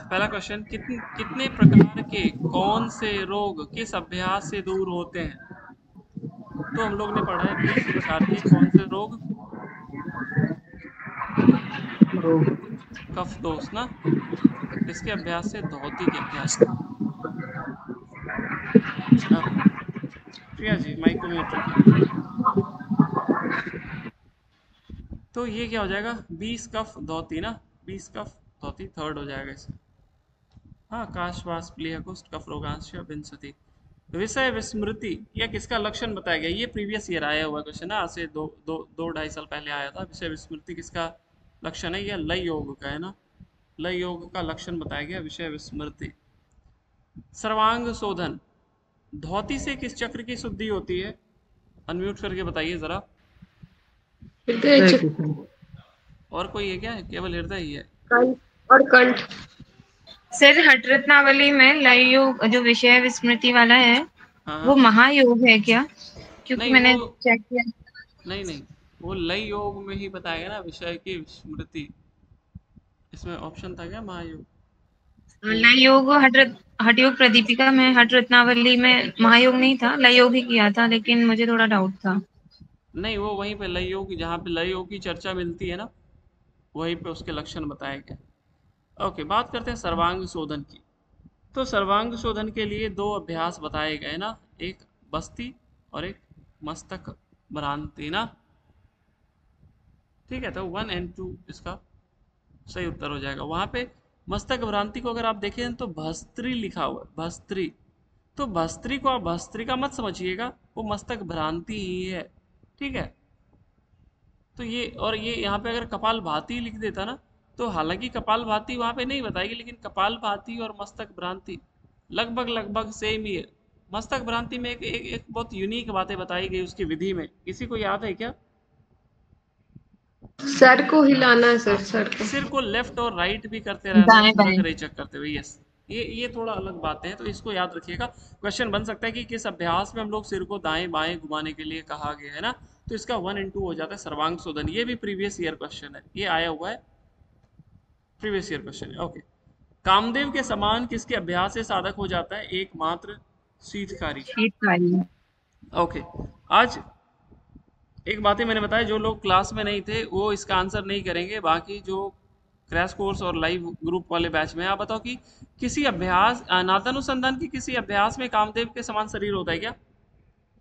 पहला क्वेश्चन, कितने प्रकार के कौन से रोग किस अभ्यास से दूर होते हैं? तो हम लोग ने पढ़ा है 20 प्रकार के कौन से रोग। कफ दोष ना, किसके अभ्यास से? धोती के अभ्यास से। अब प्रिया जी माइक को म्यूट रखिए। तो ये क्या हो जाएगा? 20 कफ धोती ना, 20 कफ धोती थर्ड हो जाएगा इसमें। हाँ, काशवास प्लिह कुष्ठ कफ रोगांश विंशति। विषय विस्मृति या किसका लक्षण बताया गया? ये प्रीवियस ईयर आया हुआ क्वेश्चन है, आज से दो ढाई साल पहले आया था। विषय विस्मृति किसका लक्षण है? यह लय योग का है ना, लय योग का लक्षण बताया गया विषय विस्मृति। सर्वांग शोधन, धोती से किस चक्र की शुद्धि होती है? अनम्यूट करके बताइए जरा। हृदय चक्र और कोई है क्या? केवल हृदय ही है? और कंठ। सर हठरत्नावली में लय योग जो विषय विस्मृति वाला है हाँ वो महायोग है क्या? क्योंकि नहीं, मैंने वो चेक किया। नहीं, वो लय योग में ही बताया गया ना विषय की स्मृति। इसमें ऑप्शन था क्या महायोग? लय योग हठ योग प्रदीपिका में हठ रत्नावली में महायोग नहीं था, लय योग ही किया था, लेकिन मुझे थोड़ा डाउट था। नहीं, वो वहीं पे लय योग, जहाँ पे लय योग की चर्चा मिलती है ना, वहीं पे उसके लक्षण बताए गए। ओके, बात करते हैं सर्वांग शोधन की। तो सर्वांग शोधन के लिए दो अभ्यास बताए गए ना, एक बस्ती और एक मस्तक भ्रांति ना। ठीक है, तो 1 एंड 2 इसका सही उत्तर हो जाएगा। वहां पे मस्तक भ्रांति को अगर आप देखें तो भस्त्री लिखा हुआ है, भस्त्री। तो भस्त्री को आप भस्त्रिका मत समझिएगा, वो मस्तक भ्रांति ही है। ठीक है, तो ये और ये यहाँ पे अगर कपाल भाती लिख देता ना, तो हालांकि कपाल भाती वहां पे नहीं बताएगी, लेकिन कपाल भाती और मस्तक भ्रांति लगभग लगभग सेम ही है। मस्तक भ्रांति में एक बहुत यूनिक बातें बताई गई उसकी विधि में, किसी को याद है क्या? सर को हिलाना है सर, सर को। सिर को लेफ्ट और राइट भी करते रहना है, दाएं रग बाएं। रेचक करते हुए। यस, ये थोड़ा अलग बातें हैं, तो इसको याद रखिएगा। क्वेश्चन बन सकता है कि किस अभ्यास में हम लोग सिर को दाएं बाएं घुमाने के लिए कहा गया है ना, तो इसका 1 एंड 2 हो जाता है सर्वांग शोधन। ये भी प्रीवियस ईयर क्वेश्चन है, ये आया हुआ है, प्रीवियस ईयर क्वेश्चन है। ओके, कामदेव के समान किसके अभ्यास से साधक हो जाता है? एकमात्र शीतकारी। शीतकारी। ओके, आज एक बात ही मैंने बताया, जो लोग क्लास में नहीं थे वो इसका आंसर नहीं करेंगे, बाकी जो क्रैश कोर्स और लाइव ग्रुप वाले बैच में। आप बताओ कि किसी अभ्यास नादानुसंधान की किसी अभ्यास में कामदेव के समान शरीर होता है क्या?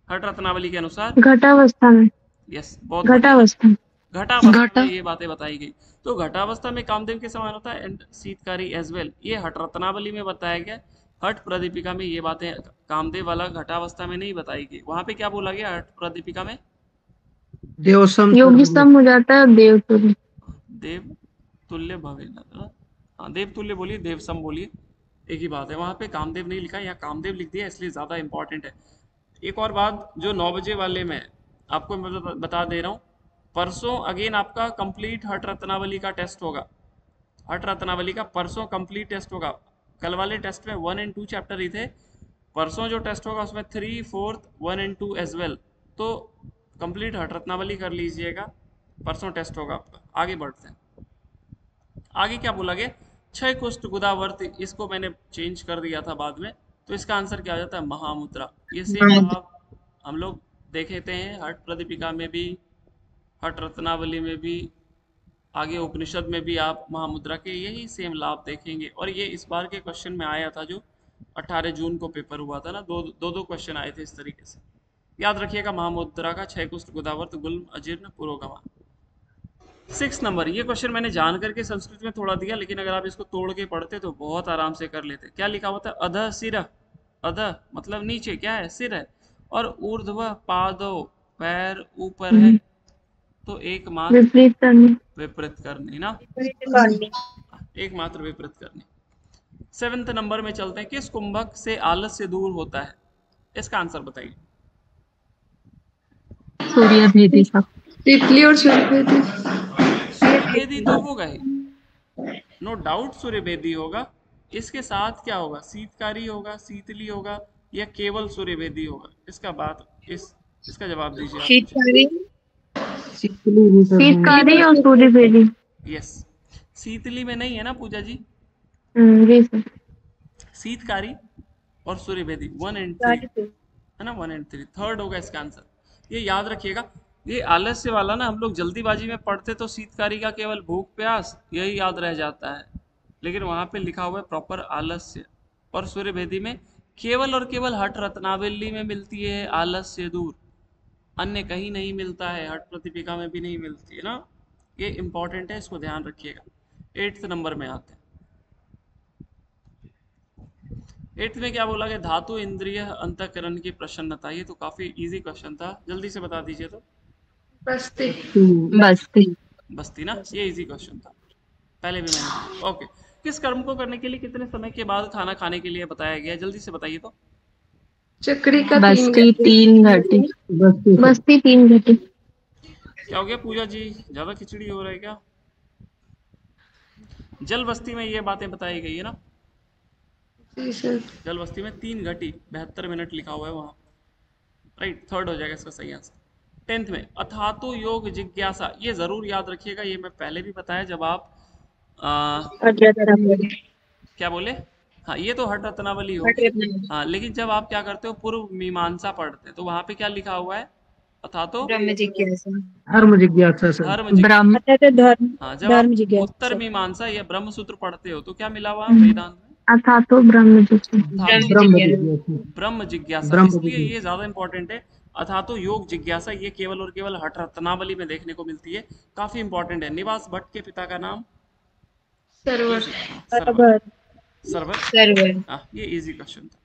हठ रत्नावली के अनुसार। घटावस्था में। यस, बहुत बढ़िया। घटावस्था। घटावस्था में ये बातें बताई गई। तो घटावस्था में कामदेव के समान होता है, एंड शीतकारी एज वेल, ये हठ रत्नावली में बताया गया। हठ प्रदीपिका में ये बातें कामदेव वाला घटावस्था में नहीं बताई गई। वहां पे क्या बोला गया हठ प्रदीपिका में? योगी सम हो जाता है, देव तुल्य। देव तुल्य भवे न, हाँ देव तुल्य बोलिए, देव सम बोलिए, एक ही बात है। वहां पे कामदेव नहीं लिखा, यहाँ कामदेव लिख दिया, इसलिए ज्यादा इंपॉर्टेंट है। एक और बात जो 9 बजे वाले में आपको मैं बता दे रहा हूँ, परसों अगेन आपका कंप्लीट हठ रत्नावली का टेस्ट होगा। हठ रत्नावली का परसों कंप्लीट टेस्ट होगा। कल वाले टेस्ट में 1 एंड 2 चैप्टर ही थे, परसों जो टेस्ट होगा उसमें 3, 4, 1 एंड 2 एज वेल। तो कंप्लीट हठ रत्नावली कर लीजिएगा, परसों टेस्ट होगा आपका। आगे बढ़ते हैं, आगे क्या बोला गया? क्षय कुष्ठ गुदावर्ती, इसको मैंने चेंज कर दिया था बाद में, तो इसका आंसर क्या हो जाता है? महामुद्रा। ये सेम लाभ हम लोग देखे थे हठ प्रदीपिका में भी, हठ रत्नावली में भी, आगे उपनिषद में भी आप महामुद्रा के यही सेम लाभ देखेंगे। और ये इस बार के क्वेश्चन में आया था, जो 18 जून को पेपर हुआ था ना, दो क्वेश्चन आए थे इस तरीके से। याद रखिएगा महामुद्रा का, क्षय कुष्ठ गुदावर्त गुल्म अजीर्ण पुरोगमा। 6 नंबर, ये क्वेश्चन मैंने जान करके संस्कृत में थोड़ा दिया, लेकिन अगर आप इसको तोड़ के पढ़ते तो बहुत आराम से कर लेते। क्या लिखा हुआ था? अध सिर, अध मतलब नीचे, क्या है? सिर है, और ऊर्ध्व पादो, पैर ऊपर है, तो एकमात्र विपरीत करनी। विपरीत करनी ना, एकमात्र विपरीत करनी। 7th नंबर में चलते हैं, किस कुंभक से आलस्य दूर होता है? इसका आंसर बताइए। सूर्य भेदी सब। तितली और सूर्य भेदी। सूर्यभेदी तो होगा ही, नो डाउट सूर्यभेदी होगा। इसके साथ क्या होगा? शीतकारी होगा, शीतली होगा, या केवल सूर्यभेदी होगा? इसका बात इसका जवाब दीजिए आप मुझे। शीतकारी। शीतकारी और सूर्य भेदी। यस, शीतली में नहीं है ना पूजा जी? जी सर। शीतकारी और सूर्यभेदी 1 एंड 3 है ना, 1 एंड 3 थर्ड होगा इसका आंसर। ये याद रखिएगा। ये आलस्य वाला ना हम लोग जल्दीबाजी में पढ़ते तो शीतकारी का केवल भूख प्यास यही याद रह जाता है, लेकिन वहां पे लिखा हुआ है प्रॉपर आलस्य। और सूर्यभेदी में केवल और केवल हठ रत्नावली में मिलती है आलस्य दूर, अन्य कहीं नहीं मिलता है, हठ प्रतिपिका में भी नहीं मिलती है ना। ये इंपॉर्टेंट है, इसको ध्यान रखिएगा। 8th नंबर में आते हैं। 8th में क्या बोला गया, धातु इंद्रिय अंतःकरण की प्रसन्नता। ये तो काफी इजी क्वेश्चन था, जल्दी से बता दीजिए तो। बस्ती। बस्ती। बस्ती ना, ये इजी क्वेश्चन था, पहले भी मैंने पूछा। ओके, किस कर्म को करने के लिए कितने समय के बाद खाना खाने के लिए बताया गया, जल्दी से बताइए तो। चक्री का बस्ती 3 घटी। बस्ती 3 घटी। क्या हो गया पूजा जी, ज्यादा खिचड़ी हो रहा है क्या? जल बस्ती में ये बातें बताई गई है ना। जी सर। जल बस्ती में 3 घटी 72 मिनट लिखा हुआ है वहां, राइट, थर्ड हो जाएगा इसका सही आंसर। 10th में अथातो योग जिज्ञासा, ये जरूर याद रखिएगा, ये मैं पहले भी बताया जब आप क्या बोले, हाँ ये तो हठ रत्नावली होगी। हाँ, लेकिन जब आप क्या करते हो पूर्व मीमांसा पढ़ते हैं तो वहां पे क्या लिखा हुआ है, अथातो ब्रह्म जिज्ञासा। धर्म जिज्ञासा सर। धर्म जिज्ञासा। ब्रह्म धर्म। हाँ, जब आप उत्तर मीमांसा या ब्रह्म सूत्र पढ़ते हो तो क्या मिला हुआ वेदांत में, अथातो ब्रह्म जिज्ञासा। ब्रह्म जिज्ञासा। ब्रह्म जिज्ञासा, ब्रह्म इसलिए जिज्ञासा। ये ज्यादा इंपॉर्टेंट है। अथातो योग जिज्ञासा ये केवल और केवल हठ रत्नावली में देखने को मिलती है, काफी इंपॉर्टेंट है। निवास भट्ट के पिता का नाम, सर्वर। सरवर। Server, server. हाँ ये इजी क्वेश्चन था।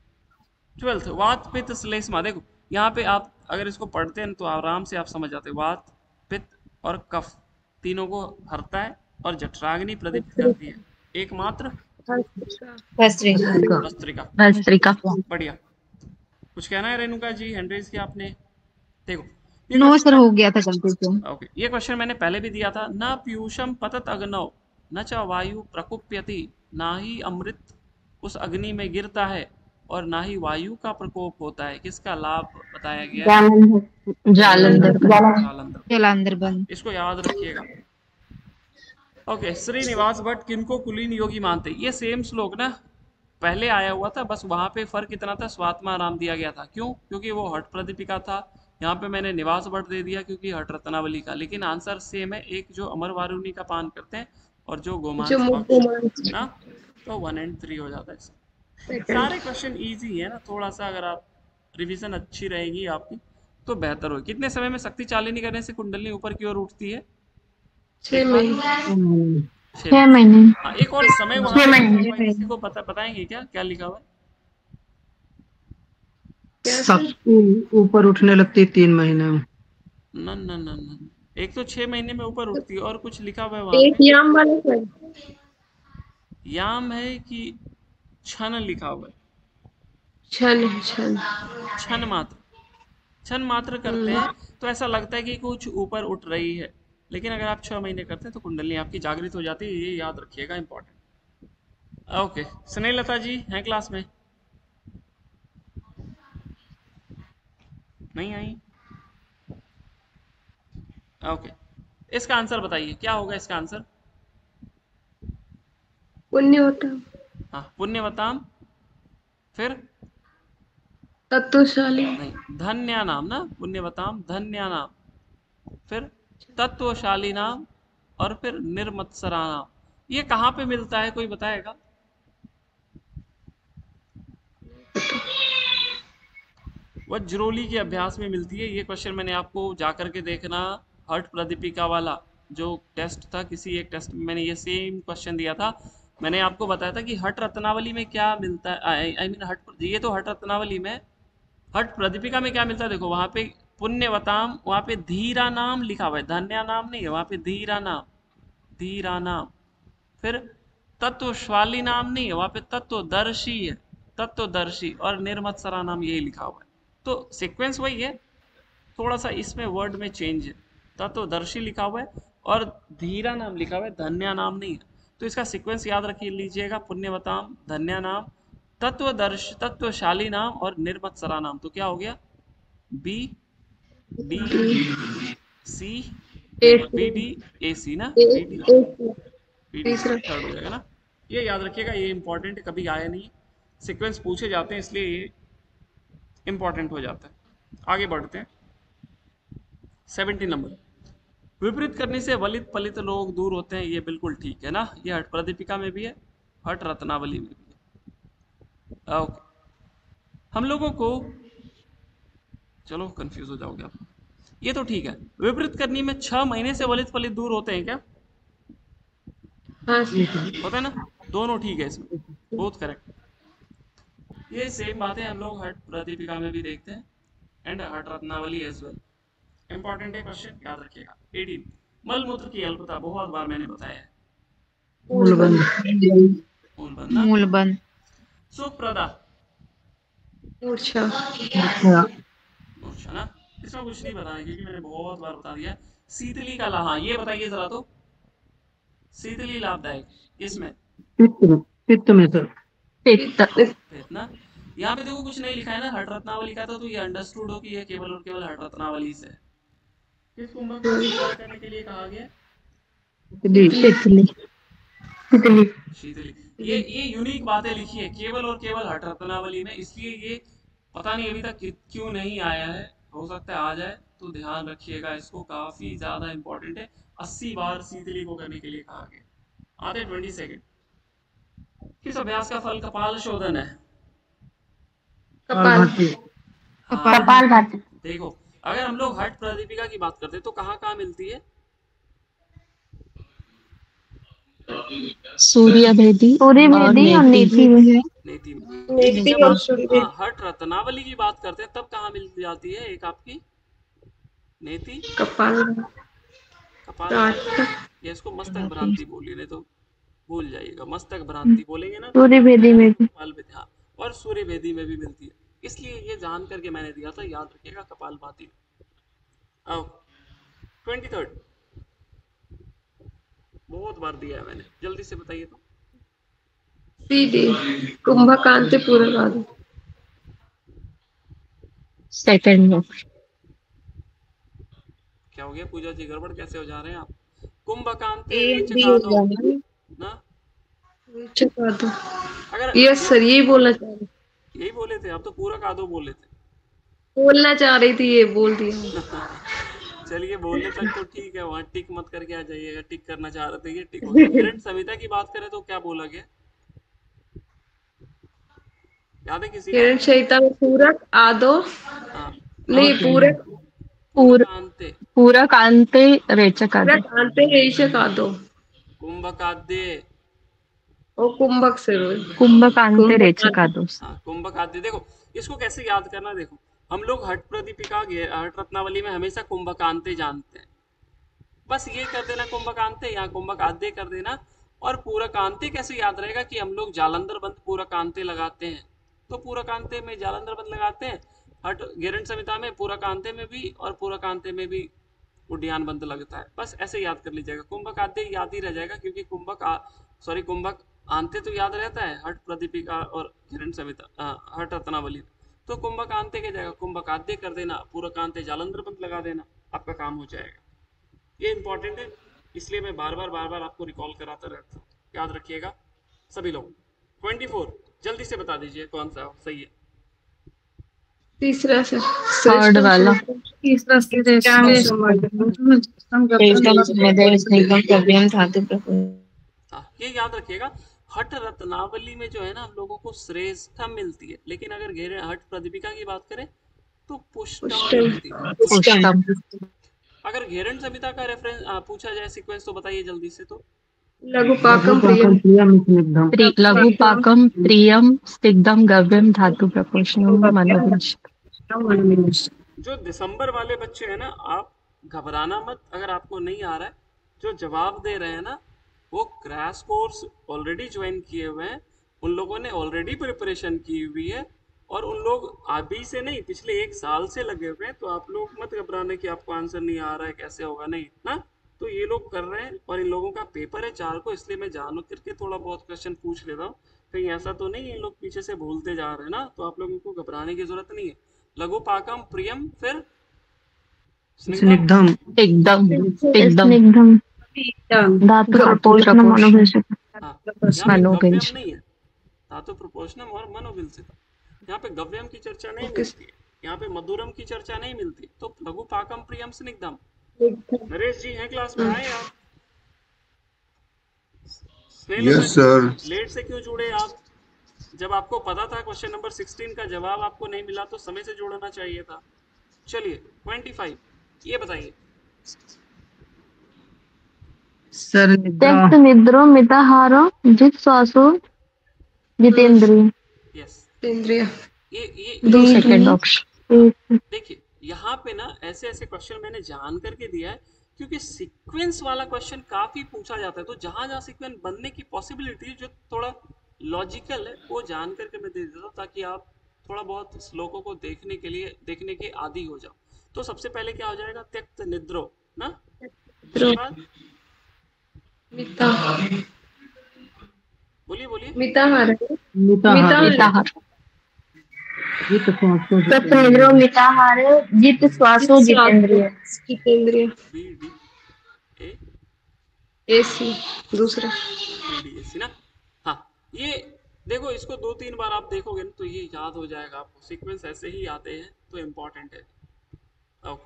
12th वात पित्त श्लेष्मा, देखो यहाँ पे आप अगर इसको पढ़ते हैं तो आराम से आप समझ जाते हैं। वात पित्त और कफ तीनों को हरता है और जठराग्नि प्रदीप्त करती है, एकमात्र भस्त्रिका। भस्त्रिका। भस्त्रिका। बढ़िया, कुछ कहना है रेणुका जी, हैंड रेज किया आपने। देखो नो सर, हो गया था गलती से। ओके, ये क्वेश्चन मैंने पहले भी दिया था। न पीयूषम पतत अग्नौ न च वायु प्रकुप्यति, ना ही अमृत उस अग्नि में गिरता है और ना ही वायु का प्रकोप होता है। किसका लाभ बताया गया है? जालंधर। जालंधर। जलांधर बंद। इसको याद रखिएगा। ओके, श्रीनिवास भट्ट किनको कुलीन योगी मानते, ये सेम श्लोक ना पहले आया हुआ था, बस वहां पे फर्क इतना था स्वात्मा राम दिया गया था। क्यों? क्योंकि वो हठ प्रदीपिका था। यहाँ पे मैंने निवास भट्ट दे दिया क्योंकि हठ रत्नावली का, लेकिन आंसर सेम है, एक जो अमर वारुणी का पान करते हैं और जो गोमांस ना। तो 1 एंड 3 हो जाता है। सारे क्वेश्चन इजी है ना, थोड़ा सा अगर आप रिवीजन अच्छी रहेगी आपकी तो बेहतर होगी। कितने समय में शक्ति चालिनी करने से कुंडली ऊपर की ओर उठती है? 6 महीने। 6 महीने। हाँ, एक और समय वहां पे लिखा हुआ है, किसी को बताएंगे क्या क्या लिखा हुआ है? शक्ति ऊपर उठने लगती 3 महीने में। न न न न, एक तो 6 महीने में ऊपर उठती है और कुछ लिखा हुआ है वहां एक पे। याम वाला याम है कि क्षण लिखा हुआ है? क्षण। क्षण। क्षण मात्र, क्षण मात्र करते हैं तो ऐसा लगता है कि कुछ ऊपर उठ रही है, लेकिन अगर आप 6 महीने करते हैं तो कुंडली आपकी जागृत हो जाती है, ये याद रखिएगा, इंपॉर्टेंट। ओके, स्नेहलता जी हैं क्लास में? नहीं आई? ओके, इसका आंसर बताइए, क्या होगा इसका आंसर? पुण्यवतम। हाँ, पुण्यवताम, फिर तत्वशाली। नहीं, धन्या नाम ना, पुण्यवताम धन्या नाम, फिर तत्वशाली नाम, और फिर निर्मत्सरा नाम। ये कहाँ पे मिलता है, कोई बताएगा? वज्रोली के अभ्यास में मिलती है। ये क्वेश्चन मैंने आपको जाकर के देखना, हठ प्रदीपिका वाला जो टेस्ट था, किसी एक टेस्ट में मैंने ये सेम क्वेश्चन दिया था। मैंने आपको बताया था कि हठ रत्नावली में क्या मिलता है, आई मीन हठ, ये तो हठ रत्नावली में, हठ प्रदीपिका में क्या मिलता है? देखो वहां पे पुण्यवताम, वहां पे धीरा नाम लिखा हुआ है, धन्या नाम नहीं है, वहां पे धीरा नाम, धीरा नाम। फिर तत्वशाली नाम नहीं है, वहां पे तत्वदर्शी है, तत्वदर्शी, और निर्मत्सरा नाम यही लिखा हुआ है। तो सीक्वेंस वही है, थोड़ा सा इसमें वर्ड में चेंज है। तत्वदर्शी लिखा हुआ है और धीरा नाम लिखा हुआ है, धन्या नाम नहीं है। तो इसका सीक्वेंस याद रखिए लीजिएगा, पुण्यवताम, धन्या नाम, तत्वदर्श, तत्वशाली नाम और निर्मत्सरा नाम। तो क्या हो गया? B D C, B D A C ना, बी डी थर्ड हो जाएगा ना। ये याद रखिएगा, ये इंपॉर्टेंट है, कभी आया नहीं, सीक्वेंस पूछे जाते हैं इसलिए ये इंपॉर्टेंट हो जाता है। आगे बढ़ते हैं 70 नंबर। विपरीत करने से वलित पलित लोग दूर होते हैं, ये बिल्कुल ठीक है ना, ये हठ प्रदीपिका में भी है, हठ रत्नावली में भी है। ओके, हम लोगों को, चलो कंफ्यूज हो जाओगे आप, ये तो ठीक है। विपरीत करनी में 6 महीने से वलित पलित दूर होते हैं क्या? हाँ होता है ना, दोनों ठीक है इसमें, बहुत करेक्ट। ये सेम बातें हम लोग हठ प्रदीपिका में भी देखते हैं एंड हठ रत्नावली एज वेल। इंपॉर्टेंट है क्वेश्चन, याद रखिएगा। 18 मल मूत्र की अल्पता, बहुत बार मैंने बताया है, मूलबंध। मूलबंध ना? मूलबंध। सुप्रदा, मूर्छा। मूर्छा ना, इसमें कुछ नहीं बताया क्योंकि मैंने बहुत बार बता दिया। शीतली का लाभ, हाँ ये बताइए जरा तो, शीतली लाभदायक इसमें पित्त में सर। पित्त ना। यहाँ पे देखो कुछ नहीं लिखा है ना हठ रत्नावली का, तो ये अंडरस्टूड हो कि ये केवल और केवल हठ रत्नावली से। किस कुंभक को स्वीकार करने के लिए कहा गया? शीतली। ये यूनिक बातें लिखी है केवल और केवल हठ रत्नावली में, इसलिए ये पता नहीं अभी तक क्यों नहीं आया है, हो सकता है आ जाए, तो ध्यान रखिएगा इसको, काफी ज्यादा इंपॉर्टेंट है। 80 बार शीतली को करने के लिए कहा गया। आते 20 सेकेंड। किस अभ्यास का फल कपाल शोधन है? कपाल। हाँ, कपालभाति। देखो अगर हम लोग हठ प्रदीपिका की बात करते हैं तो कहाँ कहाँ मिलती है? सूर्य भेदी और नेति में है। नेति में। नेति जब और आप सूर्य भेदी। हठ रत्नावली की बात करते हैं तब कहाँ मिल जाती है एक आपकी? नेति, कपाल। कपाल, ये इसको मस्तक भ्रांति बोलिए, नहीं तो भूल जाइएगा। मस्तक भ्रांति बोलेंगे ना, सूर्य भेदी में भी। कपाल भेदी, हाँ, और सूर्य भेदी में भी मिलती है, इसलिए ये जान करके मैंने दिया था, याद रखिएगा कपाल भाती। अब 23rd, बहुत बार दिया है मैंने, जल्दी से बताइए तो। सीधे कुंभकांत पूर्व सेकंड में। क्या हो गया पूजा जी, गड़बड़ कैसे हो जा रहे हैं आप? कुंभकांत ना, अगर यस सर, यही बोलना चाह रही, यही बोले थे आप, तो पूरा कादो बोले थे। बोलना चाह रही थी, ये बोल दिया। चलिए बोलने तक तो ठीक है, वहाँ टिक मत करके आ जाइएगा, टिक करना चाह रहे थे, ये टिक हो गया। किरण संहिता की बात करें तो क्या बोला गया, याद है किसी किरण संहिता में पूरक आदो, हाँ, नहीं पूरक, पूरकांते, पूरकांते रेचक आदो, पूरकांते रेचक आदो, कुंभकाद्य, और कुंभक से कुंभकांते रेचक आदो। हाँ कुंभकाद्य। देखो इसको कैसे याद करना, देखो हम लोग हठ प्रदीपिका, हठ रत्नावली में हमेशा कुंभकांते जानते हैं, बस ये कर देना कुंभकांते, यहाँ कुंभकाद्य कर देना। और पूरकांते कैसे याद रहेगा कि हम लोग जालंधर बंद पूरकांते लगाते हैं, तो पूरकांते में जालंधर बंद लगाते हैं, हट गिरण संहिता में पूरकांते में भी और पूरकांते में भी उड्डयन बंद लगता है, बस ऐसे याद कर लीजिएगा। कुंभकाद्य याद ही रह जाएगा क्योंकि कुंभक आंते तो याद रहता है हट प्रदीपिका और गिरण संहिता, हट रत्नावली, तो कुंभकांते के जगह कुंभकाद्य कर देना, पूरकांते जालंधर बंद लगा देना, आपका काम हो जाएगा। ये इंपॉर्टेंट है, इसलिए मैं बार बार आपको रिकॉल कराता रहता हूँ, याद रखिएगा सभी लोग। 24 जल्दी से बता दीजिए कौन सा सही है। तीसरा सर, थर्ड वाला, तीसरा ये याद रखिएगा। हठ रत्नावली में जो है ना हम लोगों को श्रेष्ठम मिलती है, लेकिन अगर घेरे हठ प्रदीपिका की बात करें तो पुष्टम मिलती है। अगर घेरण संहिता का रेफरेंस पूछा जाए सीक्वेंस तो बताइए जल्दी से तो। लघुपाकम प्रियम स्निग्धम गव्यम धातु प्रकोष्ठम मनोविष्ट। जो दिसंबर वाले बच्चे हैं ना, आप घबराना मत, अगर आपको नहीं आ रहा है, जो जवाब दे रहे हैं ना वो क्रैश कोर्स ऑलरेडी ज्वाइन किए हुए हैं, उन लोगों ने ऑलरेडी प्रिपरेशन की हुई है, और उन लोग अभी से नहीं पिछले 1 साल से लगे हुए हैं, तो आप लोग मत घबराने कि आपको आंसर नहीं आ रहा है, कैसे होगा, नहीं ना, तो ये लोग कर रहे हैं, और इन लोगों का पेपर है 4 को, इसलिए मैं जान करके थोड़ा बहुत क्वेश्चन पूछ लेता हूँ, कहीं ऐसा तो नहीं इन लोग पीछे से भूलते जा रहे हैं ना, तो आप लोगों को घबराने की जरूरत नहीं है। लघु पाकम प्रियम, फिर स्निग्धम, एकदम धातु प्रकोष्ठम मनोविष्ट। हाँ, यहाँ पे मनोविल। गव्यम नहीं है, धातु प्रोपोर्शनम और मनोविलसिता। यहाँ पे गव्यम की चर्चा नहीं मिलती है, यहाँ पे मधुरम की चर्चा नहीं मिलती, तो लघु पाकम प्रियम स्निग्धम। नरेश जी हैं क्लास में, आए आप? Yes sir. लेट से क्यों जुड़े आप? जब आपको पता था क्वेश्चन नंबर 16 का जवाब आपको नहीं मिला तो समय से जोड़ना चाहिए था। चलिए 25 ये बताइए। सर त्यक्त निद्रो मिताहारो जित श्वासो जितेंद्रिय। यस, इंद्रिय। ये 2 सेकंड ऑप्शन। देखिए यहाँ पे ना ऐसे ऐसे क्वेश्चन मैंने जान करके दिया है क्योंकि सीक्वेंस वाला क्वेश्चन काफी पूछा जाता है, तो जहां जहां सीक्वेंस बनने की पॉसिबिलिटी जो थोड़ा लॉजिकल है वो जान करके मैं दे देता हूँ, ताकि आप थोड़ा बहुत श्लोकों को देखने के आदी हो जाओ। तो सबसे पहले क्या हो जाएगा? त्यक्त निद्रो ना, उसके बाद बोलिए मिताहार। मिताहार। जित श्वासो त्यक्त निद्रो मिताहार जित श्वासो जितेंद्रिय। जितेंद्रिय। बी डी ए एसी दूसरा। डी सी ना। हाँ, ये देखो, इसको 2-3 बार आप देखोगे ना तो ये याद हो जाएगा आपको। सीक्वेंस ऐसे ही आते हैं तो इम्पोर्टेंट है। ओके,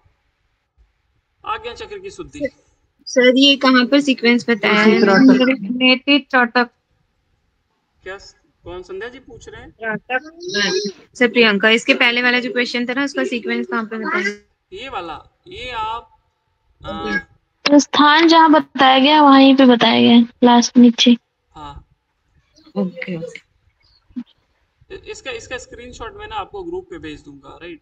आज्ञा चक्र की शुद्धि। सर ये कहाँ पर सीक्वेंस बताया है? नेति त्राटक। क्या कौन? संध्या जी पूछ रहे हैं। त्राटक सर प्रियंका, इसके पहले वाला जो क्वेश्चन था ना उसका सीक्वेंस कहाँ पर बताया? ये वाला, ये आप तो स्थान जहाँ बताया गया वहीं पे बताया गया लास्ट नीचे। हाँ, ओके इसका स्क्रीनशॉट मैं ना आपको ग्रुप पे भेज दूंगा, राइट,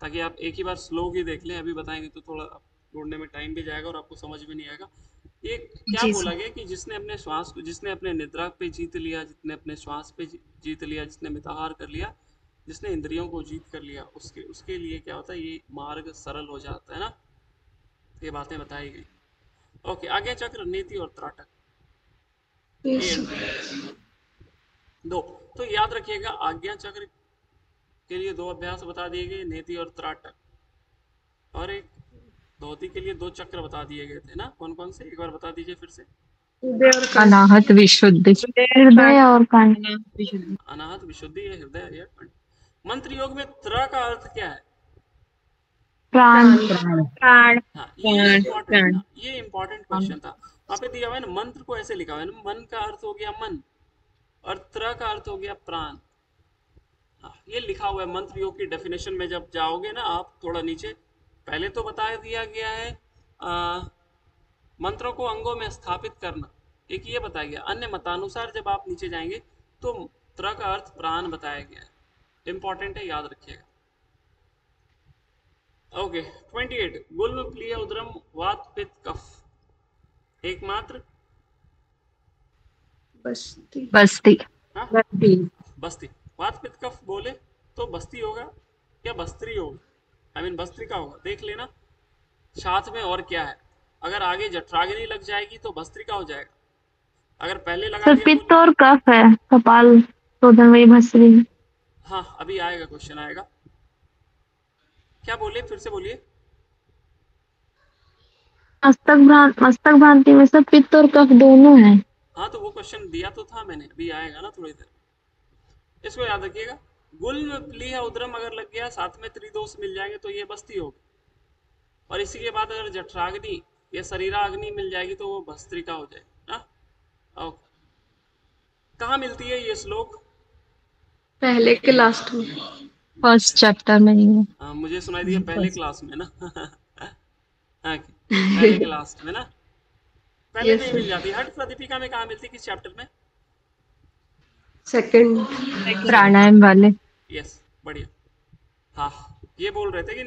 ताकि आप एक ही बार स्लो ही देख लें। अभी बताएंगे तो थोड़ा ढूंढने में टाइम भी जाएगा और आपको समझ में नहीं आएगा। ये क्या बोला गया कि जिसने अपने श्वास को, जिसने अपने निद्रा पे जीत लिया, जिसने अपने श्वास पे जीत लिया, जिसने मिताहार कर लिया, जिसने इंद्रियों को जीत कर लिया, उसके लिए क्या होता है? ये मार्ग सरल हो जाता है ना। ये बातें बताई गई। ओके, आगे चक्र, नीति और त्राटक। 2 तो याद रखिएगा, आज्ञा चक्र के लिए 2 अभ्यास बता दिए गए, नेति और त्राटक, और एक धोती के लिए 2 चक्र बता दिए गए थे ना। कौन कौन से? एक बार बता दीजिए फिर से। अनाहत विशुद्धि, हृदय और कंठ। अनाहत विशुद्धि, ये हृदय या कंठ। मंत्र योग में त्र का अर्थ क्या है? प्राण। हाँ, ये इम्पोर्टेंट क्वेश्चन था। वहां पे दिया हुआ है ना, मंत्र को ऐसे लिखा हुआ है ना, मन का अर्थ हो गया मन और त्र का अर्थ हो गया प्राण। हाँ, ये लिखा हुआ है मंत्र योग की डेफिनेशन में। जब जाओगे ना आप थोड़ा नीचे, पहले तो बता दिया गया है मंत्रों को अंगों में स्थापित करना, एक ये बताया गया। अन्य मतानुसार जब आप नीचे जाएंगे तो त्र का अर्थ प्राण बताया गया है। इंपॉर्टेंट है, याद रखिएगा। ओके, 28 गुल्म प्लिय उदरम वात पित्त कफ। एकमात्र बस्ती। हाँ? बस्ती। वात पित्त कफ बोले तो बस्ती होगा या बस्त्री होगा? आई मीन बस्त्रिका होगा, देख लेना साथ में। और क्या है? अगर आगे जठराग्नि लग जाएगी तो भस्त्रिका हो जाएगा। अगर पहले लगा सर दिया पित्त और कफ है, कपाल शोधन वही भस्त्री। हाँ, अभी आएगा, क्वेश्चन आएगा। क्या बोले? फिर से बोलिए। मस्तक भ्रांति में सब पित्त और कफ दोनों है। हाँ, तो वो क्वेश्चन दिया तो था मैंने, अभी आएगा ना थोड़ी देर। इसको याद रखिएगा, गुल्म प्लीह उदरम अगर लग गया, साथ में त्रिदोष मिल जाएंगे तो ये बस्ती होगी। और इसी के बाद अगर जठराग्नि या शरीराग्नि मिल जाएगी तो वो भस्त्रिका हो जाएगी ना। ओके, कहाँ मिलती है ये श्लोक? पहले के लास्ट में, फर्स्ट चैप्टर में ही है। मुझे सुनाई दिया पहले क्लास में ना। हाँ, पहले के लास्ट में ना, पहले नहीं मिल जाती। हट प्रदीपिका में कहाँ मिलती? किस चैप्टर में? सेकंड प्राणायाम वाले। यस, बढ़िया। हाँ, ये बोल रहे थे कि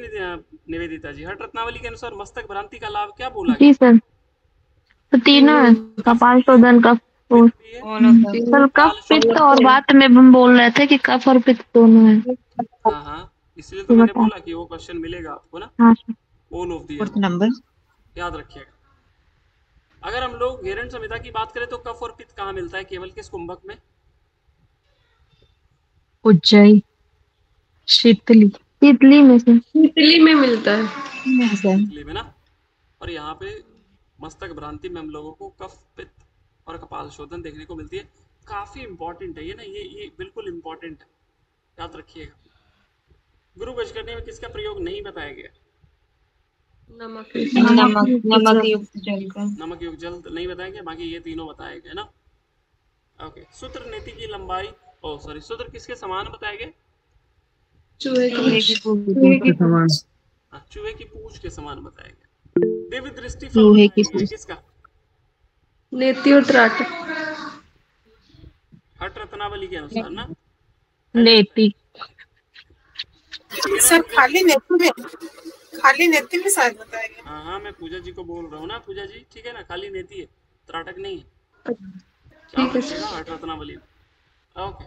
निवेदिता जी, हट रत्नावली के अनुसार मस्तक भ्रांति का लाभ क्या बोला जी सर, तो तीनों है, कपाल शोधन, कफ। सर कफ पित्त, और बात में हम बोल रहे थे कि कफ और पित्त दोनों है। हाँ, इसलिए तो मैंने बोला कि वो क्वेश्चन मिलेगा आपको ना। हाँ, ऑल ऑफ दी नंबर याद रखिएगा। अगर हम लोग हिरण्य संहिता की बात करें तो कफ और पित्त कहाँ मिलता है? केवल किस कुंभक में? उज्जयी, शीतली में से। शीतली में मिलता है। शीतली में ना। और यहाँ पे मस्तक भ्रांति में हम लोगों को कफ पित्त और कपाल शोधन देखने को मिलती है। काफी इंपॉर्टेंट है ये ना, ये बिल्कुल इंपॉर्टेंट है, याद रखिएगा। गुरु वश करने में किसका प्रयोग नहीं बताया गया? नमक नमक युक्त जल का। नमक युक्त जल नहीं बताया गया, बाकी ये तीनों बताए गए ना। ओके, सूत्र नीति की लंबाई, ओ सॉरी, सूत्र किसके समान बताए गए? चूहे की के समान। चूहे की पूंछ के समान बताया गया। दिव्य दृष्टि फल बताया गया किसका? नेति और त्राट। हठ रत्नावली के अनुसार ना। नेति। सर खाली नेति में शायद बताया गया। हाँ हाँ, मैं पूजा जी को बोल रहा हूँ ना, पूजा जी ठीक है ना, खाली नेति है, त्राटक नहीं है। ठीक है हठ रत्नावली में। ओके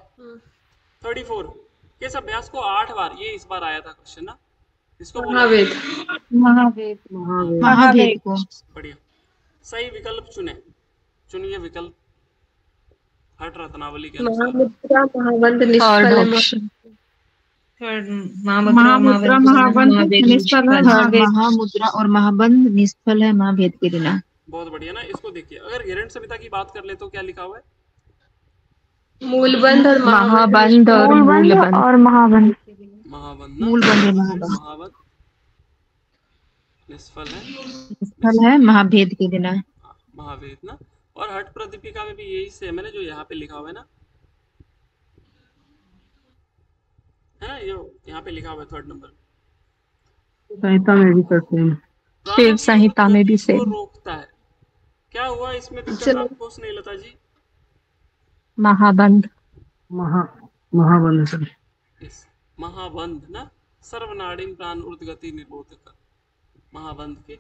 34, किस अभ्यास को 8 बार, ये इस बार आया था क्वेश्चन ना, इसको बोला महावेद। महावेद को। बढ़िया, सही विकल्प चुनिए विकल्प हठ रत्नावली के अनुसार। महामुद्रा महाबंध निष्फल है। महामुद्रा महाबंध निष्फल है। महामुद्रा और महाबंध निष्फल है महाभेद के बिना। बहुत बढ़िया ना। इसको देखिए, अगर हिरण संहिता की बात कर ले तो क्या लिखा हुआ है? मूलबंध और महाबंध और मूलबंध और महाबंध। महाबंध ना, महाबंध निष्फल है महाभेद के बिना। महावेद ना। और हठ प्रदीपिका में भी यही सेम है ना, जो यहाँ पे लिखा हुआ है ना, है ना, जो यहाँ पे लिखा हुआ है 3rd नंबर। संहिता में भी करते हैं। शिव संहिता में भी सेम। रोकता है, क्या हुआ इसमें दिक्कत आपको स्नेहलता जी? महाबंध। महाबंध सर। महाबंध ना, सर्वनाड़ीम प्राण ऊर्ध्वगति निरोधक, महाबंध के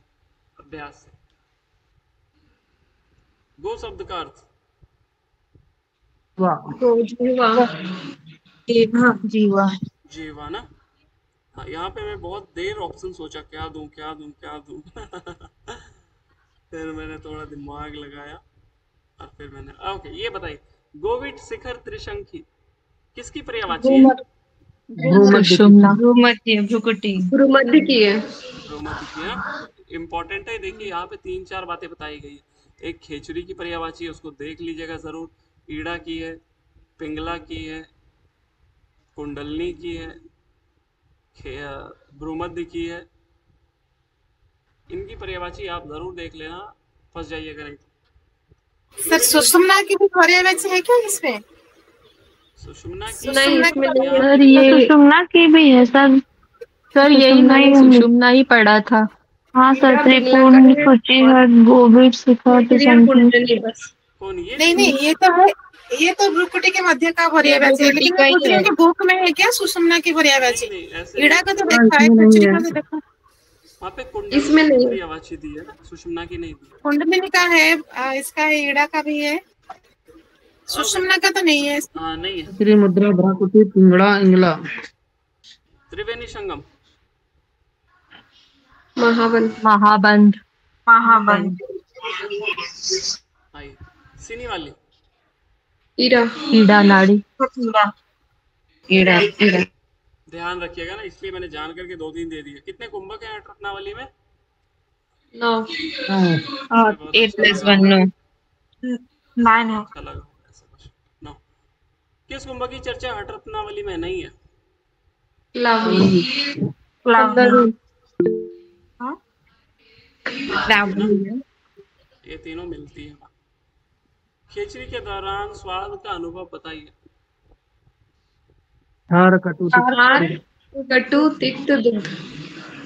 अभ्यास से। गो शब्द का अर्थ जीवा ना। हाँ, यहाँ पे मैं बहुत देर ऑप्शन सोचा, क्या दूं फिर मैंने थोड़ा दिमाग लगाया और फिर मैंने ओके। ये बताइए, गोविट शिखर त्रिशंखी किसकी पर्यायवाची है? भ्रूमध्य की है। इम्पोर्टेंट है, देखिए यहाँ पे 3-4 बातें बताई गई है। एक खेचुरी की पर्यायवाची है, उसको देख लीजिएगा जरूर। ईड़ा की है, पिंगला की है, कुंडलनी की है, भ्रूमध्य की है। इनकी पर्यायवाची आप जरूर देख लेना, फंस जाइएगा नहीं तो। सर सुषुम्ना की भी पर्यायवाची है क्या इसमें? सुषुम्ना की नहीं, इसमें नहीं है। सर ये सुषुम्ना की भी है सर। सर यही मैंने सुषुम्ना ही पढ़ा था। हाँ सर, त्रिकोण सूचीहट गोविट शिखर त्रिशंखी। कौन ये? नहीं ये तो है, ये तो भ्रुकुटी के मध्य का पर्यायवाची है, लेकिन मैं पूछ रही हूँ कि बुक में है क्या सुषुम्ना की पर्यायवाची? ईड़ा का तो देखा है, खेचुरी का तो देखा। वहाँ पे कुंडली इसमें नहीं है। पर्यायवाची दी है ना, सुषुम्ना की नहीं दी। कुंडलिनी का है, इसका है, ईड़ा का भी है, सुषुम्ना का तो नहीं है। हाँ नहीं है। श्री मुद्रा भ्राकुटी पिंगला इंगला। त्रिवेणी संगम महाबंध। आई सीनी वाली ईड़ा नाड़ी। ध्यान रखिएगा ना, इसलिए मैंने जान करके 2-3 दे दिए। कितने कुंभक हैं हठ रत्नावली में? 9। 8+1 9 है। अच्छा लगा ऐसा कुछ। 9। किस कुंभक की चर्चा हठ रत्नावली में नहीं है? ये तीनों मिलती है। खेचरी के दौरान स्वाद का अनुभव बताइए। क्षार कटु तिक्त दुग्ध।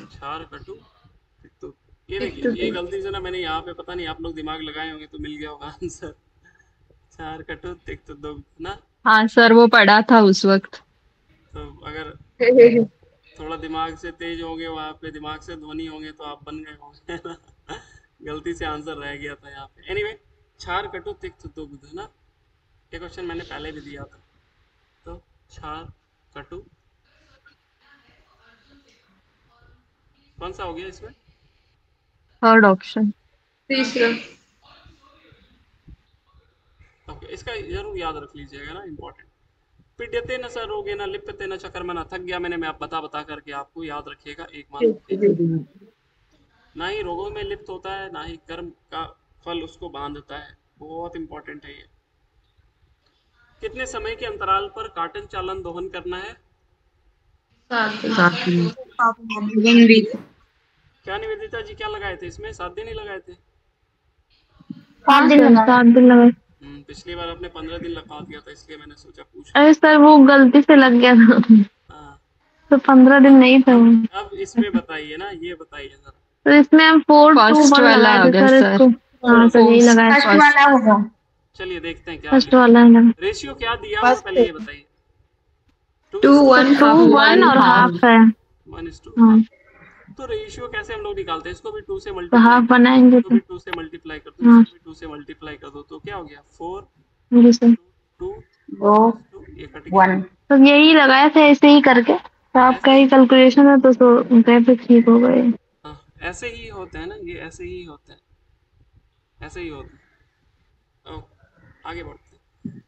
क्षार कटु तिक्त। ये देखिए, ये गलती से ना मैंने यहाँ पे, पता नहीं आप लोग दिमाग लगाए होंगे तो मिल गया होगा आंसर। क्षार कटु तिक्त दुग्ध ना। हाँ सर, वो पढ़ा था उस वक्त। तो अगर थोड़ा दिमाग से तेज होंगे, वहाँ पे दिमाग से ध्वनि होंगे तो आप बन गए होंगे ना। गलती से आंसर रह गया था यहाँ पे। एनीवे, क्षार कटु तिक्त दुग्ध ना, ये क्वेश्चन मैंने पहले भी दिया था। तो क्षार कटु कौन सा हो गया इसमें? 3rd option. तीसरा। ओके, इसका जरूर याद रख लीजिएगा ना, इम्पोर्टेंट। पीड्यते न सरोगे न लिप्यते न चकर्मणा। थक गया मैंने, मैं आप बता करके आपको याद रखिएगा। एक ना ही रोगों में लिप्त होता है, ना ही कर्म का फल उसको बांधता है। बहुत इंपॉर्टेंट है ये। कितने समय के अंतराल पर कार्टन चालन दोहन करना है? 7 दिन। क्या निवेदिता जी क्या लगाए थे इसमें? 7 दिन ही लगाए थे। हाँ सर 7 दिन लगे। पिछली बार आपने 15 दिन लगा दिया था, इसलिए मैंने सोचा पूछ अरे सर वो गलती से लग गया था, हाँ। तो 15 दिन नहीं था। अब इसमें बताइए ना, ये बताइए जरा। तो इसमें हम 4-2-1 वाला लगाए थे होगा सर सर। इसको। हाँ सर यही लगाया। फर्स्ट वाला होगा। चलिए देखते हैं क्या फर्स्ट वाला है। रेशियो क्या दिया हुआ, पहले ये बताइए। 2-1 2-1 और हाफ है। 1:2। हाँ तो रेशियो कैसे हम लोग निकालते हैं? इसको भी 2 से तो मल्टीप्लाई, हाफ बनाएंगे इसको भी तो। 2 से मल्टीप्लाई कर दो, हाँ इसको भी 2 से मल्टीप्लाई कर दो, तो क्या हो गया? 4 जी सर। 2 2 ये कट गया। 1। तो यही लगाया था ऐसे ही करके, तो आपका ही कैलकुलेशन है तो फिर ठीक हो गए। हाँ, ऐसे ही होते हैं ना, ये ऐसे ही होते हैं, ऐसे ही होते हैं। ओ, आगे बढ़ते हैं।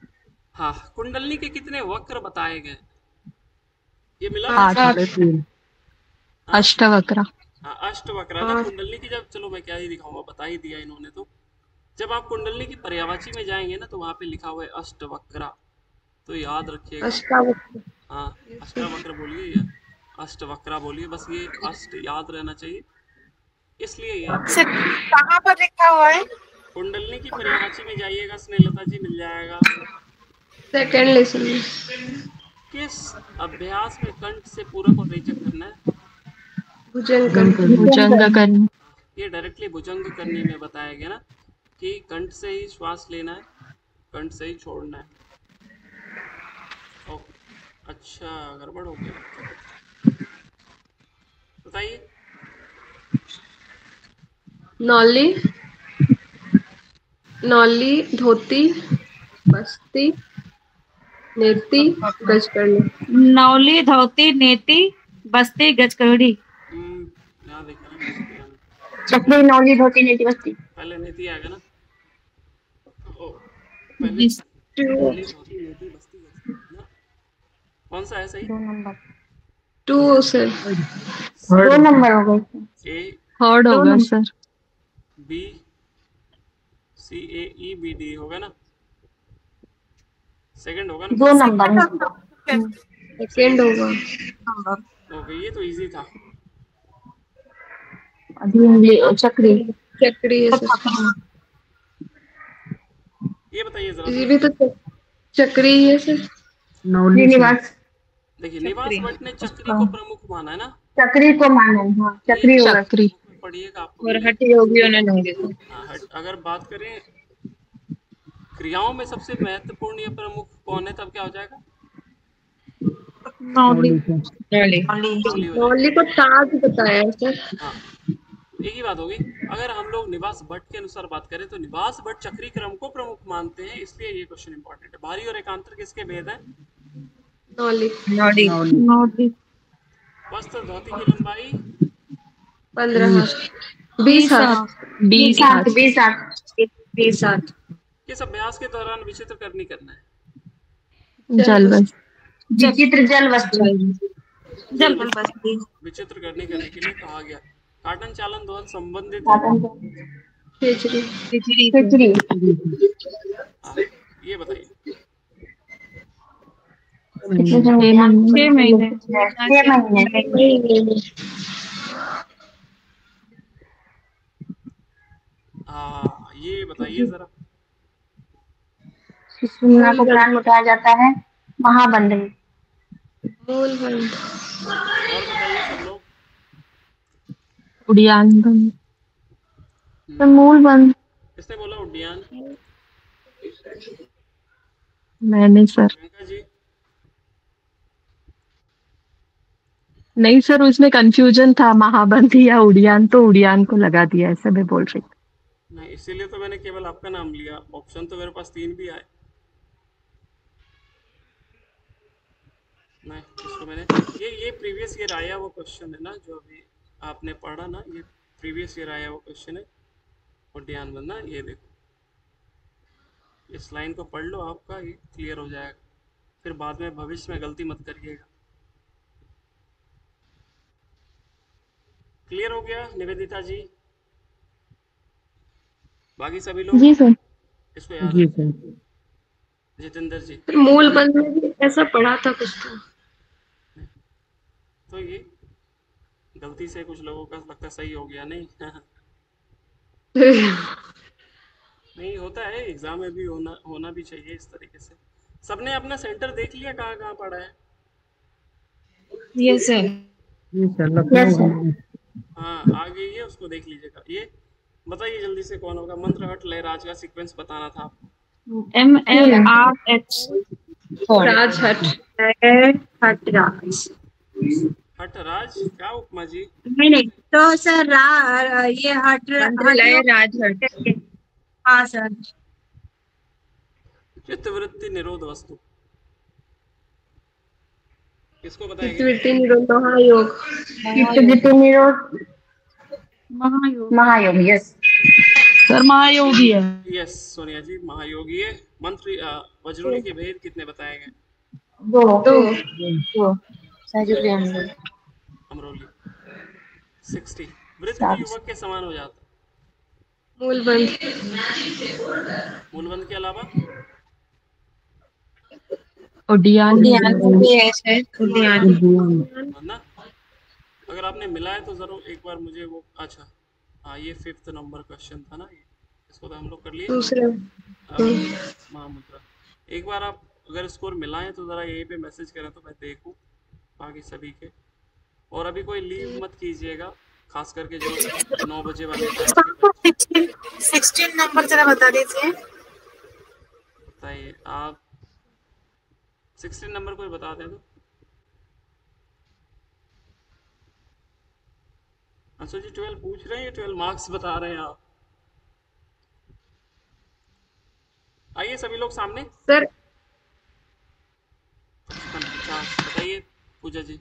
हाँ, कुंडलनी के कितने वक्र बताए गए? ये मिला? 3.5। अष्टवक्र। हाँ, अष्टवक्र ना कुंडलनी की। जब चलो मैं क्या ही दिखाऊंगा, बता ही दिया इन्होंने तो। जब आप कुंडलनी की पर्यायवाची में जाएंगे ना, तो वहां पे लिखा हुआ है अष्टवक्र, तो याद रखिएगा। हाँ, अष्टवक्र बोलिए या अष्टवक्र बोलिए, बस ये अष्ट याद रहना चाहिए, इसलिए ये कहाँ पर लिखा हुआ है? कुंडलनी की पर्यायवाची में जाइएगा स्नेहलता जी, मिल जाएगा। सेकंड लेसन में। किस अभ्यास में कंठ से पूरक और रेचक करना है? भुजंग करना। ये डायरेक्टली भुजंग करने में बताया गया ना, कि कंठ से ही श्वास लेना है, कंठ से ही छोड़ना है। ओके, अच्छा गड़बड़ हो गया, बताइए। नौली, धोती, बस्ती, नेती, गजकरनी। नौली, धोती, नेती, बस्ती, गजकरनी। यहाँ देखना, चक्री, नौली, धोती, नेति, बस्ती। पहले नेती आएगा ना। ओ, पहले नौली, धोती, नेती, बस्ती, गजकरनी ना। कौन सा है सही? 2 नंबर। 2 सर। 2 नंबर हो गए। ए थर्ड होगा सर। बी सी ए ई बी डी होगा ना, सेकंड होगा ना। 2 नंबर। सेकंड होगा। ओके, ये तो इजी था। चक्री। चक्री है सर। ये बताइए जरा। ये भी तो चक्री ही है सर। श्रीनिवास। देखिए, निवास भट्ट ने चक्री को प्रमुख माना है ना। चक्री को माने। हाँ, चक्री होगा। चक्री। पढ़िएगा आप। और हठी योगियों ने नहीं अगर बात करें क्रियाओं में सबसे महत्वपूर्ण या प्रमुख कौन है, तब क्या हो जाएगा? नौली को ताज बताया है सर। हाँ, एक ही बात होगी। अगर हम लोग निवास भट्ट के अनुसार बात करें तो निवास भट्ट चक्री क्रम को प्रमुख मानते हैं, इसलिए ये क्वेश्चन इंपॉर्टेंट है। भारी और एकांतर किसके भेद हैं? नौली। वस्त्र धोती की लंबाई 15 हाथ। 20 हाथ। 20 हाथ। किस अभ्यास के दौरान विचित्र करनी करना है? जल बस। विचित्र जल वस्तु। विचित्र करने के लिए कहा गया। कार्टन चालन दोहन संबंधित खिचड़ी। ये बताइए। 6 महीने। ये बताइए जरा। सुषुम्ना को प्राण उठाया जाता है महाबंध में। मूलबंध। और बताइए सब लोग। उड़ियान बंद। तो मूल बंद। किसने बोला उड्डयन? मैंने सर। प्रियंका जी। नहीं सर, उसमें कंफ्यूजन था, महाबंधी या उड़ियान, तो उड़ियान को लगा दिया, ऐसा मैं बोल रही। नहीं, इसीलिए तो मैंने केवल आपका नाम लिया। ऑप्शन तो मेरे पास 3 भी आए। नहीं, इसको मैंने ये प्रीवियस ईयर आया वो क्वेश्चन है ना, जो अभी आपने पढ़ा ना, ये प्रीवियस ईयर आया वो क्वेश्चन है। और ध्यान बनना, ये देखो, इस लाइन को पढ़ लो, आपका ये क्लियर हो जाएगा। फिर बाद में भविष्य में गलती मत करिएगा। क्लियर हो गया निवेदिता जी? बाकी सभी लोग? जी सर। इसको याद जी रखिए। सर। जितेंद्र जी मूल बंद में भी ऐसा पढ़ा था कुछ तो ये गलती से कुछ लोगों का लगता सही हो गया नहीं। नहीं होता है, एग्जाम में भी होना भी चाहिए इस तरीके से। सबने अपना सेंटर देख लिया कहाँ कहाँ पड़ा है? Yes sir. जी सर, लखनऊ घूमने। हाँ आ गई है, उसको देख लीजिएगा। ये बताइए जल्दी से कौन होगा? मंत्र हट लय राज का सीक्वेंस बताना था आपको। MLRH राजहट। हटराज। हट राज क्या उपमा जी? नहीं नहीं, तो सर ये मंत्रालय राजहट। हाँ सर। चित्तवृत्ति निरोध वस्तु किसको बताएंगे? चित्तवृत्ति निरोध महायोग। चित्तवृत्ति निरोध महायोग। महायोग। यस सर महायोगी है। यस सोनिया जी महायोगी है। मंत्र वज्रोली के भेद कितने बताए गए? दो अमरोली 60। वृत्त भी युवक के समान हो जाता। मूलबंध। मूलबंध के अलावा उडियान ना, अगर आपने मिला है तो जरूर एक बार मुझे वो। अच्छा हाँ, ये 5th नंबर क्वेश्चन था ना, ये इसको तो हम लोग कर लिए। दूसरे महामुद्रा एक बार आप अगर स्कोर मिलाएं तो जरा यहीं पे मैसेज करें तो मैं देखूं बाकी सभी के। और अभी कोई लीव मत कीजिएगा, खास करके जो 9 बजे वाले टाइम के 16 नंबर जरा बता दीजिए। बताइए आप 16 नंबर कोई बता दें तो। अंशु जी 12 पूछ रहे हैं, 12 मार्क्स बता रहे हैं आप। आइए सभी लोग सामने। सर 50 बताइए पूजा जी।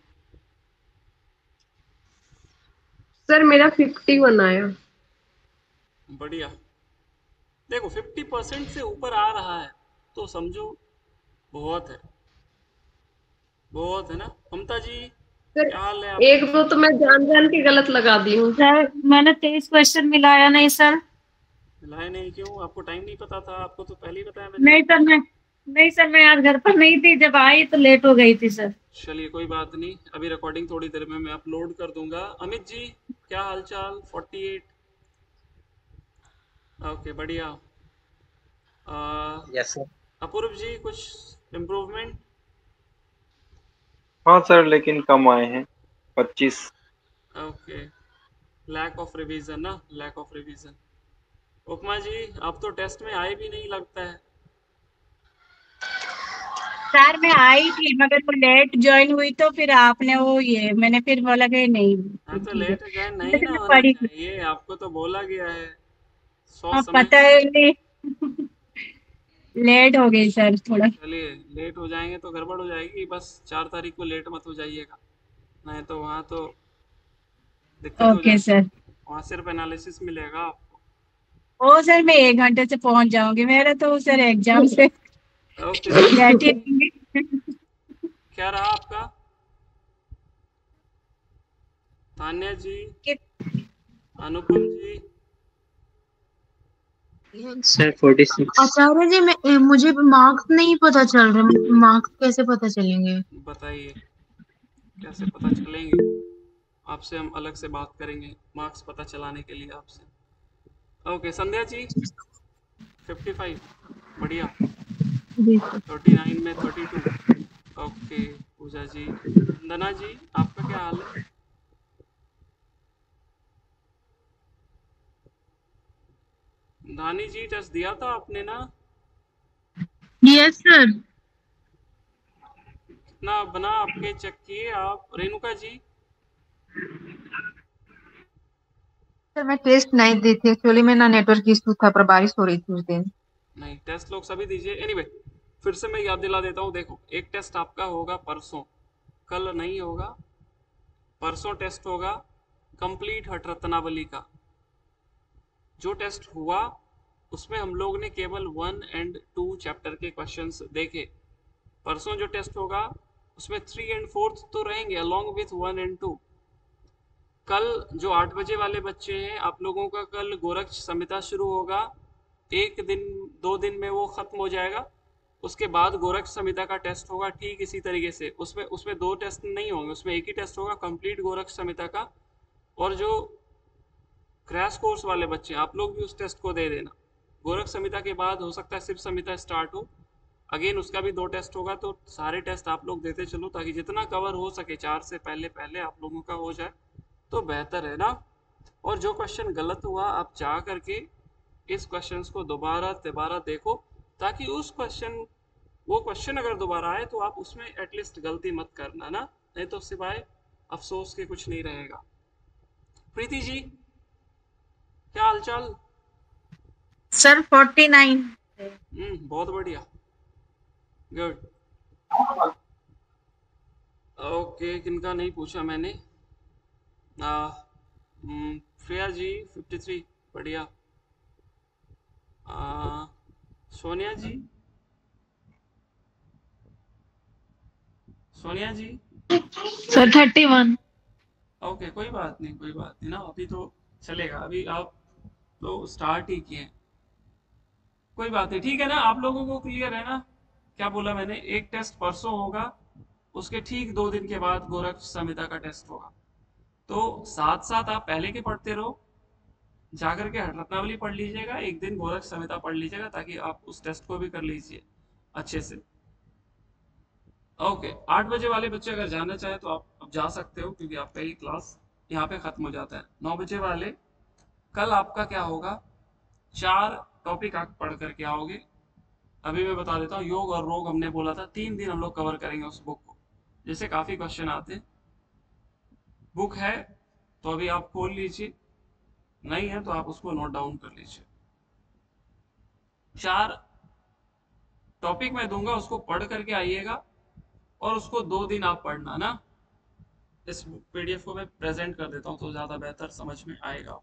सर मेरा 51 आया। बढ़िया। देखो 50% से ऊपर आ रहा है तो समझो बहुत है, बहुत है ना। ममता जी सर क्या हाल है आप? एक दो तो मैं जान के गलत लगा दी हूँ। सर मैंने 23 क्वेश्चन मिलाया नहीं सर। मिलाए नहीं क्यों? आपको टाइम नहीं पता था? आपको तो पहले ही बताया मैंने। नहीं सर, मैं आज घर पर नहीं थी, जब आई तो लेट हो गई थी सर। चलिए कोई बात नहीं, अभी रिकॉर्डिंग थोड़ी देर में मैं अपलोड कर दूंगा। अमित जी क्या हालचाल? 48। ओके बढ़िया। Yes sir. अपूर्व जी कुछ इम्प्रूवमेंट? हाँ सर, लेकिन कम आए हैं 25। ओके, लैक ऑफ रिवीजन ना, लैक ऑफ रिवीजन। उपमा जी आप तो टेस्ट में आए भी नहीं लगता है। सर मैं आई थी मगर वो लेट ज्वाइन हुई तो फिर आपने वो ये मैंने फिर बोला कि नहीं हाँ तो ठीक है। लेट ज्वाइन नहीं ना होना पढ़ी चाहिए, आपको तो बोला गया है 100 हाँ, समय। पता है नहीं लेट हो गई सर थोड़ा। चलिए लेट हो जाएंगे तो गड़बड़ हो जाएगी, बस 4 तारीख को लेट मत हो जाइएगा, नहीं तो वहाँ तो दिक्कत हो ओके जाएगी। सर। वहाँ सिर्फ एनालिसिस मिलेगा आपको। ओ सर मैं 1 घंटे से पहुंच जाऊंगी, मेरा तो सर एग्जाम से ओके बैठी क्या रहा आपका? तान्या जी, अनुपम जी। सर 46। आचार्य जी मुझे मार्क्स नहीं पता चल रहे, मार्क्स कैसे पता चलेंगे? बताइए कैसे पता चलेंगे? आपसे हम अलग से बात करेंगे मार्क्स पता चलाने के लिए आपसे। ओके संध्या जी 55 बढ़िया। 39 में 32। ओके पूजा जी। वंदना जी आपका क्या हाल है? धानी जी टेस्ट दिया था आपने ना? Yes sir. कितना बना आपके चेक किए आप? रेणुका जी सर मैं टेस्ट नहीं दी थी एक्चुअली, में ना नेटवर्क इशू था पर बारिश हो रही थी उस दिन। नहीं, टेस्ट लोग सभी दीजिए। एनीवे फिर से मैं याद दिला देता हूँ। देखो एक टेस्ट आपका होगा परसों, कल नहीं होगा, परसों टेस्ट होगा कंप्लीट हठ रत्नावली का। जो टेस्ट हुआ उसमें हम लोग ने केवल 1 और 2 चैप्टर के क्वेश्चंस देखे। परसों जो टेस्ट होगा उसमें 3 और 4 तो रहेंगे अलॉन्ग विथ 1 और 2। कल जो 8 बजे वाले बच्चे हैं आप लोगों का, कल गोरक्ष संहिता शुरू होगा 1 दिन 2 दिन में वो खत्म हो जाएगा। उसके बाद गोरख संहिता का टेस्ट होगा ठीक इसी तरीके से। उसमें उसमें 2 टेस्ट नहीं होंगे, उसमें एक ही टेस्ट होगा कंप्लीट गोरख संहिता का। और जो क्रैश कोर्स वाले बच्चे आप लोग भी उस टेस्ट को दे देना। गोरख संहिता के बाद हो सकता है शिव संहिता स्टार्ट हो, अगेन उसका भी 2 टेस्ट होगा। तो सारे टेस्ट आप लोग देते चलो ताकि जितना कवर हो सके 4 से पहले पहले आप लोगों का हो जाए तो बेहतर है ना। और जो क्वेश्चन गलत हुआ आप जा करके इस क्वेश्चन को दोबारा देखो ताकि वो क्वेश्चन अगर दोबारा आए तो आप उसमें एटलीस्ट गलती मत करना ना, नहीं तो सिवाय अफसोस के कुछ नहीं रहेगा। प्रीति जी क्या हालचाल? सर 49। बहुत बढ़िया, गुड। ओके, किनका नहीं पूछा मैंने। श्रेया जी 53, बढ़िया। सोनिया जी सर 31। ओके, कोई बात नहीं ना, अभी तो चलेगा, अभी आप तो स्टार्ट ही किए, कोई बात नहीं, ठीक है ना। आप लोगों को क्लियर है ना क्या बोला मैंने? एक टेस्ट परसों होगा, उसके ठीक 2 दिन के बाद गोरख संहिता का टेस्ट होगा। तो साथ साथ आप पहले के पढ़ते रहो, जाकर के रत्नावली पढ़ लीजिएगा, एक दिन गोरख संहिता पढ़ लीजिएगा ताकि आप उस टेस्ट को भी कर लीजिए अच्छे से। ओके, 8 बजे वाले बच्चे अगर जाना चाहे तो आप अब जा सकते हो क्योंकि आपका ही क्लास यहाँ पे खत्म हो जाता है। 9 बजे वाले कल आपका क्या होगा, 4 टॉपिक आप पढ़ करके आओगे। अभी मैं बता देता हूँ, योग और रोग हमने बोला था 3 दिन हम लोग कवर करेंगे उस बुक को, जैसे काफी क्वेश्चन आते हैं। बुक है तो अभी आप खोल लीजिए, नहीं है तो आप उसको नोट डाउन कर लीजिए। 4 टॉपिक मैं दूंगा, उसको पढ़ करके आइएगा और उसको 2 दिन आप पढ़ना ना। इस पीडीएफ को मैं प्रेजेंट कर देता हूँ तो ज्यादा बेहतर समझ में आएगा।